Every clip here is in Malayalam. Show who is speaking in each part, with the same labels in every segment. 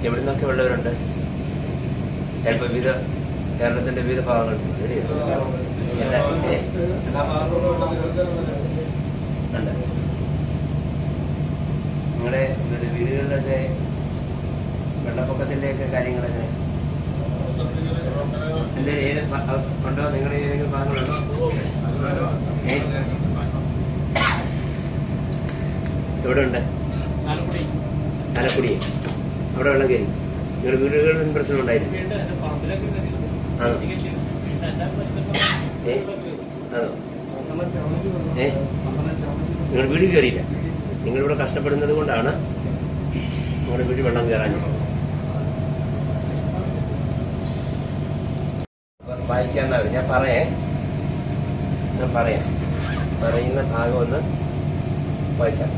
Speaker 1: എവിടെ നിന്നൊക്കെ ഉള്ളവരുണ്ട്? കേരളത്തിന്റെ വിവിധ ഭാഗങ്ങളുണ്ട്. നിങ്ങളുടെ വീടുകളിലൊക്കെ വെള്ളപ്പൊക്കത്തിന്റെയൊക്കെ കാര്യങ്ങളൊക്കെ ഉണ്ടോ? നിങ്ങളുടെ ഏതെങ്കിലും ഭാഗങ്ങളുണ്ടോ? എവിടെ ഉണ്ട്? ആലപ്പുഴ. അവിടെ വെള്ളം കയറി. നിങ്ങളുടെ വീടുകളിൽ പ്രശ്നം ഉണ്ടായിരുന്നു? ആണോ? നിങ്ങളുടെ വീട് കയറിയില്ല. നിങ്ങളിവിടെ കഷ്ടപ്പെടുന്നത് കൊണ്ടാണ് നിങ്ങളുടെ വീട്ടിൽ വെള്ളം കയറാഞ്ഞത്. വായിക്കാന്നാവും. ഞാൻ പറയാം. പറയുന്ന ഭാഗം ഒന്ന് വായിച്ചാൽ.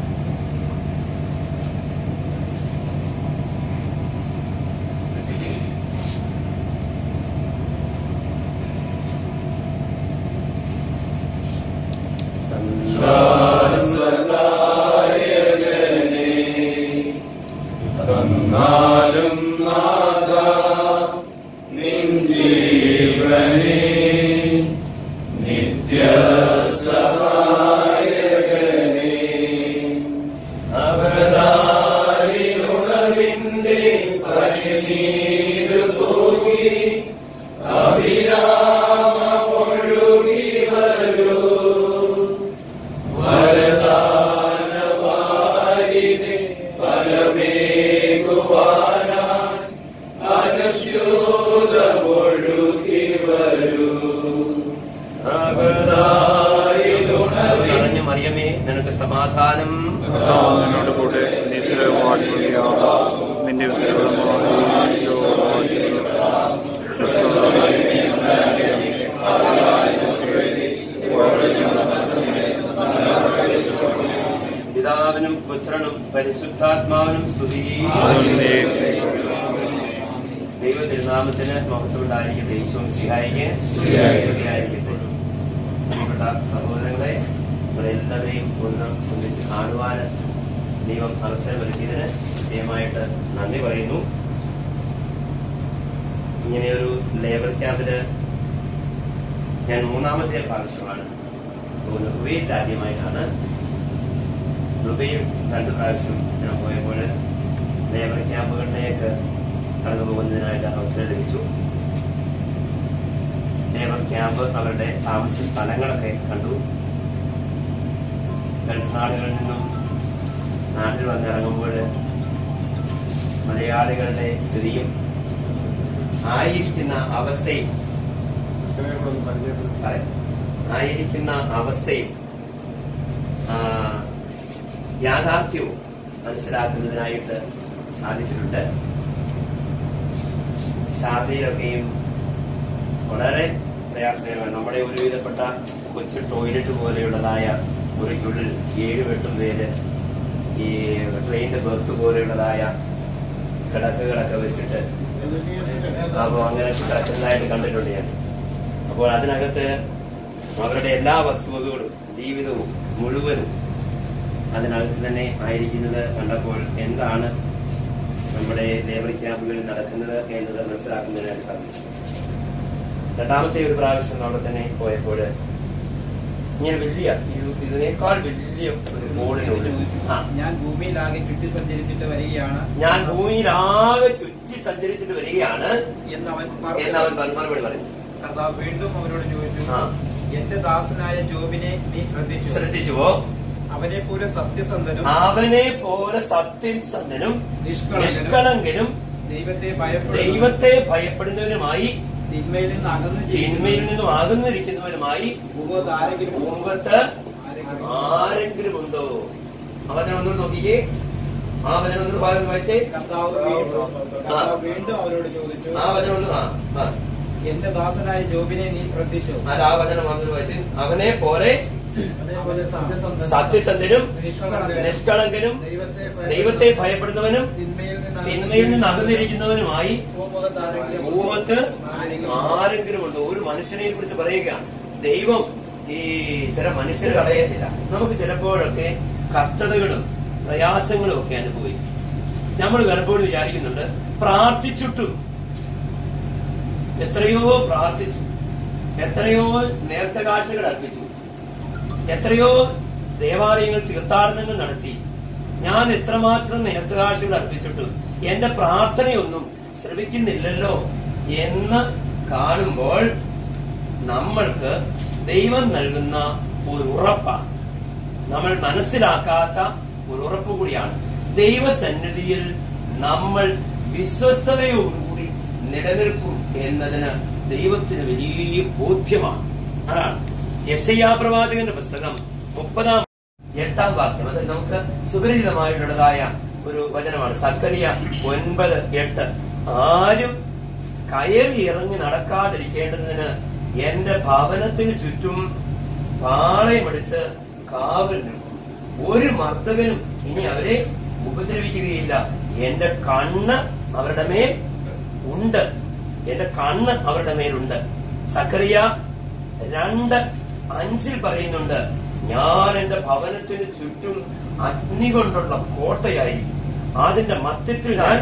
Speaker 1: മറിയമേ, നിനക്ക് സമാധാനം.
Speaker 2: നിന്നോട് കൂടെ നിന്റെ
Speaker 1: പിതാവിനും പുത്രനും പരിശുദ്ധാത്മാവിനും സ്തുതി. ദൈവ തിരുനാമത്തിന് മഹത്വമുണ്ടായിരിക്കട്ടെ. ഈശോ മിശിഹായിക്ക് സ്തുതിയായിരിക്കട്ടെ. പ്രിയപ്പെട്ട സഹോദരങ്ങളെ, നിങ്ങളെല്ലാവരെയും ഒന്നിച്ച് കാണുവാൻ ദൈവം അവസരമൊരുക്കിയതിന് പ്രത്യേകമായിട്ട് നന്ദി പറയുന്നു. ഇങ്ങനെയൊരു ലേബർ ക്യാമ്പില് ഞാൻ 3ാമത്തെ പ്രാവശ്യമാണ് പോകുന്നത്. ദുബൈയിൽ ആദ്യമായിട്ടാണ്. ദുബൈയിൽ 2 പ്രാവശ്യം ഞാൻ പോയപ്പോൾ ലേബർ ക്യാമ്പുകളിലേക്ക് കടന്നു പോകുന്നതിനായിട്ട് അവസരം ലഭിച്ചു. ലേബർ ക്യാമ്പ്, അവരുടെ താമസ സ്ഥലങ്ങളൊക്കെ കണ്ടു. ഗൾഫ് നാടുകളിൽ നിന്നും നാട്ടിൽ വന്നിറങ്ങുമ്പോൾ മലയാളികളുടെ സ്ഥിതിയും ആയിരിക്കുന്ന അവസ്ഥയും യാഥാർത്ഥ്യവും മനസ്സിലാക്കുന്നതിനായിട്ട് സാധിച്ചിട്ടുണ്ട്. ഷാർജയിലൊക്കെയും വളരെ പ്രയാസകരമാണ്. നമ്മുടെ ഒരുവിധപ്പെട്ട കൊച്ചു ടോയ്ലറ്റ് പോലെയുള്ളതായ മുറിക്കുള്ളിൽ 7-8 പേര് ഈ ട്രെയിനിന്റെ ബർത്ത് പോലെയുള്ളതായ കിടക്കുകളൊക്കെ വെച്ചിട്ട് അപ്പോൾ അങ്ങനെ കിടക്കുന്നതായിട്ട് കണ്ടിട്ടുണ്ട് ഞാൻ. അപ്പോൾ അതിനകത്ത് അവരുടെ എല്ലാ വസ്തുവകകളും ജീവിതവും മുഴുവനും അതിനകത്ത് തന്നെ ആയിരിക്കുന്നത് കണ്ടപ്പോൾ എന്താണ് നമ്മുടെ ലേബർ ക്യാമ്പുകളിൽ നടക്കുന്നത് എന്നത് മനസ്സിലാക്കുന്നതിനായിട്ട് സാധിച്ചു. 2ാമത്തെ ഒരു പ്രാവശ്യം അവിടെ തന്നെ പോയപ്പോൾ ഇങ്ങനെ ഇതിനേക്കാൾ വലിയ ഒരു ബോർഡിനുണ്ട്.
Speaker 3: ഞാൻ ഭൂമിയിലാകെ ചുറ്റി സഞ്ചരിച്ചിട്ട് വരികയാണ്
Speaker 1: എന്നവൻ മറുപടി പറഞ്ഞു.
Speaker 3: കർത്താവ് വീണ്ടും അവരോട് ചോദിച്ചു, എന്റെ ദാസനായ ജോബിനെ നീ
Speaker 1: ശ്രദ്ധിച്ചുവോ?
Speaker 3: അവനെ പോലെ സത്യസന്ധനും
Speaker 1: നിഷ്കളങ്കനും ദൈവത്തെ ഭയപ്പെടുന്നവനുമായി
Speaker 3: തിന്മയിൽ
Speaker 1: നിന്നും അകന്നിരിക്കുന്നവനുമായി ഭൂമുഖത്ത് ആരെങ്കിലും ഉണ്ടോ? ആ വചനം ഒന്നും നോക്കിക്കേ. ആ വചനം ഒന്ന് വായിച്ചേ.
Speaker 3: കർത്താവ് വീണ്ടും അവരോട് ചോദിച്ചു,
Speaker 1: ആ വചനം ഒന്ന്
Speaker 3: എന്റെ ദാസനായ ജോബിനെ നീ ശ്രദ്ധിച്ചു.
Speaker 1: അത് ആ വചനം വന്നു വായിച്ച്. അവനെ പോലെ സത്യസന്ധനും നിഷ്കളങ്കനും ദൈവത്തെ ഭയപ്പെടുന്നവനും തിന്മയിൽ നിന്ന് അകന്നിരിക്കുന്നവനുമായി ഭൂമുഖത്ത് ആരെങ്കിലും ഉണ്ടോ? ഒരു മനുഷ്യനെ കുറിച്ച് പറയുക. ദൈവം ഈ ചില മനുഷ്യർ കളയത്തില്ല. നമുക്ക് ചിലപ്പോഴൊക്കെ കഷ്ടതകളും പ്രയാസങ്ങളും ഒക്കെ അനുഭവിക്കും. നമ്മൾ പലപ്പോഴും വിചാരിക്കുന്നുണ്ട് പ്രാർത്ഥിച്ചിട്ടും, എത്രയോ പ്രാർത്ഥിച്ചു, എത്രയോ നേർച്ചകാഴ്ചകൾ അർപ്പിച്ചു, എത്രയോ ദേവാലയങ്ങൾ തീർത്ഥാടനങ്ങൾ നടത്തി, ഞാൻ എത്രമാത്രം നേർച്ചകാഴ്ചകൾ അർപ്പിച്ചിട്ടും എന്റെ പ്രാർത്ഥനയൊന്നും ശ്രമിക്കുന്നില്ലല്ലോ എന്ന് കാണുമ്പോൾ നമ്മൾക്ക് ദൈവം നൽകുന്ന ഒരു ഉറപ്പാണ്, നമ്മൾ മനസ്സിലാക്കാത്ത ഒരു ഉറപ്പ് കൂടിയാണ്. ദൈവസന്നിധിയിൽ നമ്മൾ വിശ്വസ്തയോടുകൂടി നിലനിൽക്കും എന്നതിന് ദൈവത്തിന് വലിയ ബോധ്യമാണ്. അതാണ് യെശയ്യാ പ്രവാചകന്റെ പുസ്തകം 38 വാക്യം. അത് നമുക്ക് സുപരിചിതമായിട്ടുള്ളതായ ഒരു വചനമാണ്. സക്കറിയ 9:8. ആരും കയറി ഇറങ്ങി നടക്കാതിരിക്കേണ്ടതിന് എന്റെ ഭവനത്തിന് ചുറ്റും പാളയമടിച്ച് കാവൽ നിൽക്കും. ഒരു മർദ്ദകനും ഇനി അവരെ ഉപദ്രവിക്കുകയില്ല. എന്റെ കണ്ണ് അവരുടെ മേൽ ഉണ്ട്, എന്റെ കണ്ണ് അവരുടെ മേലുണ്ട്. സക്കറിയ 2:5 പറയുന്നുണ്ട്, ഞാൻ എന്റെ ഭവനത്തിന് ചുറ്റും അഗ്നി കൊണ്ടുള്ള കോട്ടയായിരിക്കും. അതിന്റെ മധ്യത്തിൽ ഞാൻ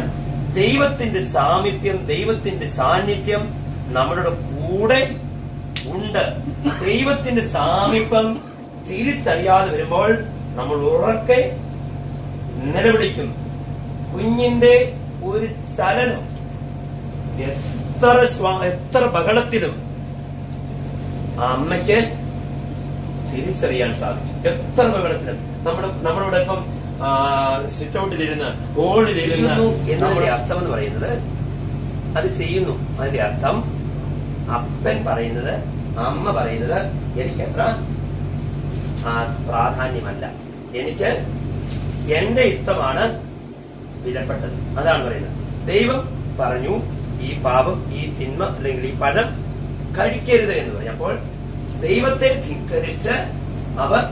Speaker 1: ദൈവത്തിന്റെ സാമീപ്യം, ദൈവത്തിന്റെ സാന്നിധ്യം നമ്മളുടെ കൂടെ ഉണ്ട്. ദൈവത്തിന്റെ സാമീപ്യം തിരിച്ചറിയാതെ വരുമ്പോൾ നമ്മൾ ഉറക്കെ നിലവിളിക്കും. കുഞ്ഞിന്റെ ഒരു ചലനം എത്ര ബഹളത്തിലും ആ അമ്മയ്ക്ക് തിരിച്ചറിയാൻ സാധിക്കും. എത്ര ബഹളത്തിലും നമ്മളിവിടെ ഇപ്പം സ്വിച്ച് ഔട്ടിലിരുന്ന് ഹോളിലിരുന്ന് നമ്മുടെ അർത്ഥം എന്ന് പറയുന്നത് അത് ചെയ്യുന്നു. അതിന്റെ അർത്ഥം അപ്പൻ പറയുന്നത്, അമ്മ പറയുന്നത് എനിക്കത്ര പ്രാധാന്യമല്ല, എനിക്ക് എന്റെ ഇഷ്ടമാണ് വിലപ്പെട്ടത്. അതാണ് പറയുന്നത്. ദൈവം പറഞ്ഞു ഈ പാപം, ഈ തിന്മ അല്ലെങ്കിൽ ഈ പഴം കഴിക്കരുത് എന്ന് പറഞ്ഞപ്പോൾ ദൈവത്തെ ധിക്കരിച്ച് അവർ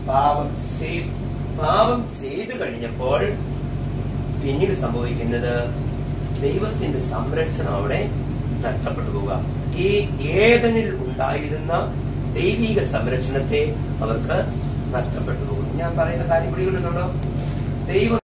Speaker 1: പാപം ചെയ്തു കഴിഞ്ഞപ്പോൾ പിന്നീട് സംഭവിക്കുന്നത് ദൈവത്തിന്റെ സംരക്ഷണം അവിടെ നഷ്ടപ്പെട്ടു പോവുക. ഈ ഏദനിൽ ഉണ്ടായിരുന്ന ദൈവിക സംരക്ഷണത്തെ അവർക്ക് നഷ്ടപ്പെട്ടു പോകുന്നു. ഞാൻ പറയുന്ന കാര്യം പിടികൊള്ളുന്നുണ്ടോ? ദൈവം